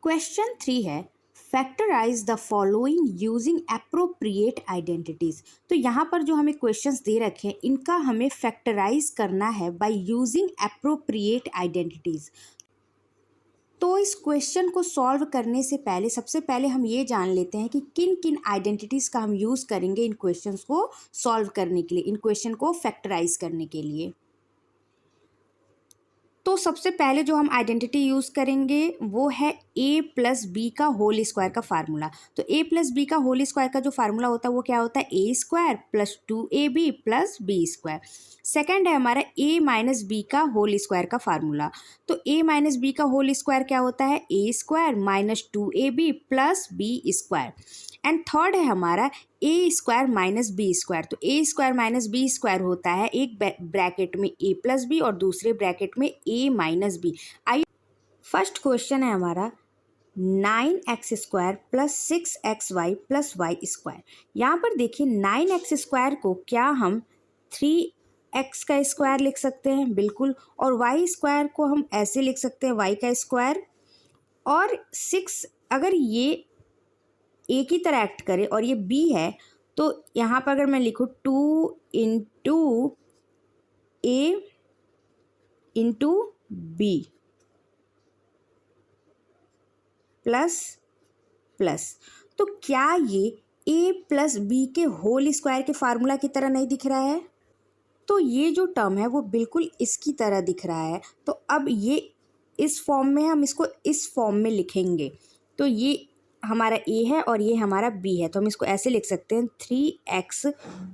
Question 3 है factorise the following using appropriate identities. तो यहाँ पर जो हमें क्वेश्चंस दे रखे हैं इनका हमें फैक्टराइज करना है बाय यूजिंग एप्रोप्रिएट आइडेंटिटीज। तो इस क्वेश्चन को सॉल्व करने से पहले सबसे पहले हम ये जान लेते हैं कि किन किन आइडेंटिटीज़ का हम यूज़ करेंगे इन क्वेश्चंस को सॉल्व करने के लिए, इन क्वेश्चन को फैक्टराइज करने के लिए। तो सबसे पहले जो हम आइडेंटिटी यूज़ करेंगे वो है a प्लस बी का होल स्क्वायर का फार्मूला। तो a प्लस बी का होल स्क्वायर का जो फार्मूला होता है वो क्या होता है, a square plus 2ab plus B square. Second है हमारा a माइनस बी का होल स्क्वायर का फार्मूला। तो a माइनस बी का होल स्क्वायर क्या होता है, a square minus 2ab plus B square. And third है हमारा A square minus B square. तो A square minus B square होता है एक ब्रैकेट में ए प्लस बी और दूसरे ब्रैकेट में ए माइनस बी। आइए फर्स्ट क्वेश्चन है हमारा 9x square plus 6xy plus Y square. यहाँ पर देखिए 9x स्क्वायर को क्या हम 3x का स्क्वायर लिख सकते हैं, बिल्कुल। और वाई स्क्वायर को हम ऐसे लिख सकते हैं y का स्क्वायर। और 6 अगर ये ए की तरह एक्ट करे और ये बी है तो यहाँ पर अगर मैं लिखूँ 2 into A into B plus plus, तो क्या ये ए प्लस बी के होल स्क्वायर के फार्मूला की तरह नहीं दिख रहा है? तो ये जो टर्म है वो बिल्कुल इसकी तरह दिख रहा है। तो अब ये इस फॉर्म में, हम इसको इस फॉर्म में लिखेंगे। तो ये हमारा a है और ये हमारा b है, तो हम इसको ऐसे लिख सकते हैं 3x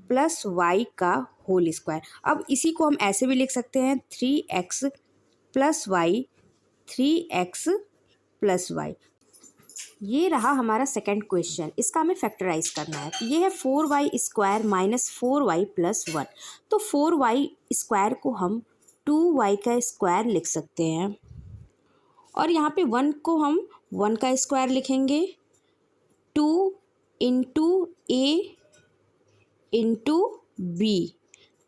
प्लस वाई का होल स्क्वायर। अब इसी को हम ऐसे भी लिख सकते हैं 3x plus Y, 3x plus Y. ये रहा हमारा सेकंड क्वेश्चन, इसका हमें फैक्टराइज करना है। तो ये है 4y square minus 4y plus 1। तो 4y स्क्वायर को हम 2y का स्क्वायर लिख सकते हैं और यहाँ पे 1 को हम 1 का स्क्वायर लिखेंगे। 2 into A into B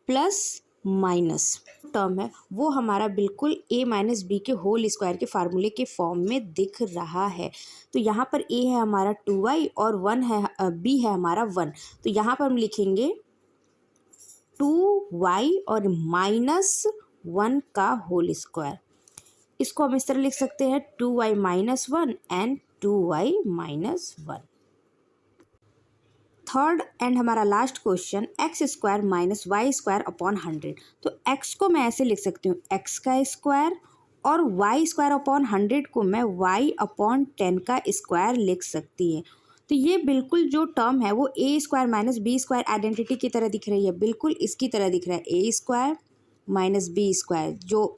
plus minus term है वो हमारा बिल्कुल a माइनस बी के होल स्क्वायर के फार्मूले के फॉर्म में दिख रहा है। तो यहाँ पर a है हमारा 2y और 1 है b है हमारा 1। तो यहाँ पर हम लिखेंगे 2y और माइनस 1 का होल स्क्वायर। इसको हम इस तरह लिख सकते हैं 2y minus 1 and 2y minus 1। Third and हमारा last question x square minus Y square upon 100। तो x को मैं ऐसे लिख सकती हूँ x का स्क्वायर और y स्क्वायर अपॉन 100 को मैं y अपॉन 10 का स्क्वायर लिख सकती है। तो ये बिल्कुल जो टर्म है वो a square minus B square identity की तरह दिख रही है, बिल्कुल इसकी तरह दिख रहा है। a square minus B square जो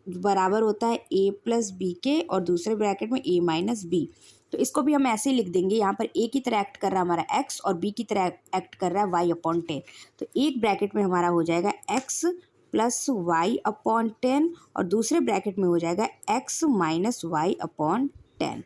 बराबर होता है a प्लस बी के और दूसरे ब्रैकेट में a माइनस बी। तो इसको भी हम ऐसे ही लिख देंगे, यहाँ पर a की तरह एक्ट कर रहा है हमारा x और b की तरह एक्ट कर रहा है y अपॉन 10। तो एक ब्रैकेट में हमारा हो जाएगा x प्लस वाई अपॉन 10 और दूसरे ब्रैकेट में हो जाएगा x माइनस वाई अपॉन 10।